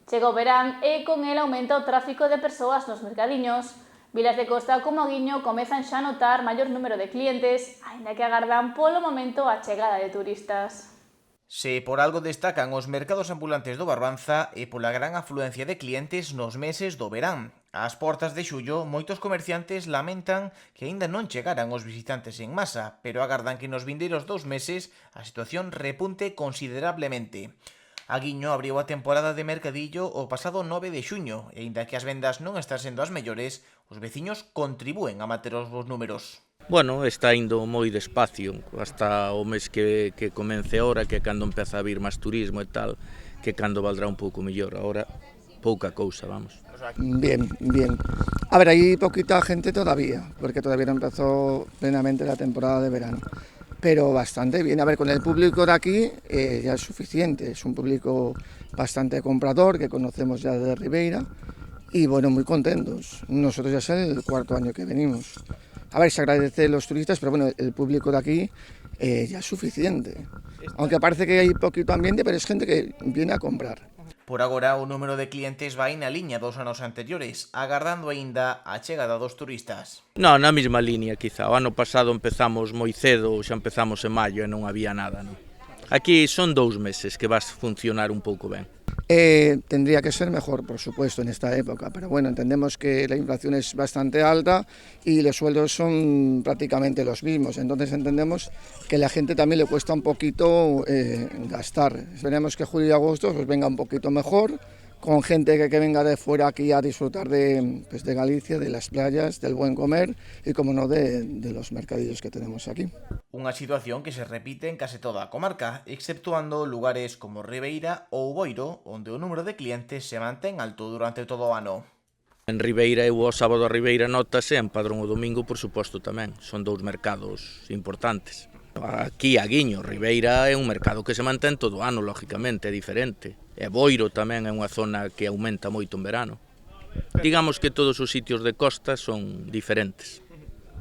Chega o verán e con el aumenta o tráfico de persoas nos mercadiños. Vilas de Costa como Aguiño comezan xa a notar maior número de clientes, aínda que agardan polo momento a chegada de turistas. Se por algo destacan os mercados ambulantes do Barbanza e pola gran afluencia de clientes nos meses do verán. Ás portas de xullo, moitos comerciantes lamentan que aínda non chegaran os visitantes en masa, pero agardan que nos vindeiros 2 meses a situación repunte considerablemente. Aguiño abriu a temporada de mercadillo o pasado 9 de xuño e, aínda que as vendas non están sendo as mellores, os veciños contribúen a manter os bons números. Bueno, está indo moi despacio, hasta o mes que comence ahora, que é cando empeza a vir máis turismo e tal, que cando valdrá un pouco mellor, ahora pouca cousa, vamos. Bien, bien. A ver, hay poquita gente todavía, porque todavía no empezó plenamente la temporada de verano. Pero bastante bien. A ver, con el público de aquí ya es suficiente. Es un público bastante comprador, que conocemos ya de Ribeira. Y bueno, muy contentos. Nosotros ya es el 4º año que venimos. A ver, se agradece a los turistas, pero bueno, el público de aquí ya es suficiente. Aunque parece que hay poquito ambiente, pero es gente que viene a comprar. Por agora, o número de clientes vai na liña dos anos anteriores, agardando aínda a chegada dos turistas. Non, na mesma liña, quizá. O ano pasado empezamos moi cedo, xa empezamos en maio e non había nada, non? Aquí son 2 meses que vas funcionar un pouco ben. Tendría que ser mejor, por supuesto, en esta época, pero bueno, entendemos que la inflación es bastante alta y los sueldos son prácticamente los mismos, entonces entendemos que a la gente también le cuesta un poquito gastar. Esperemos que julio y agosto pues venga un poquito mejor, con gente que venga de fuera aquí a disfrutar de Galicia, de las playas, del buen comer y, como no, de los mercadillos que tenemos aquí. Unha situación que se repite en case toda a comarca, exceptuando lugares como Ribeira ou Boiro, onde o número de clientes se mantén alto durante todo o ano. En Ribeira, eu o sábado a Ribeira notase, en Padrón o domingo, por suposto, tamén. Son 2 mercados importantes. Aquí, Aguiño, Ribeira é un mercado que se mantén todo o ano, lógicamente, é diferente. E Boiro tamén é unha zona que aumenta moito en verano. Digamos que todos os sitios de costa son diferentes.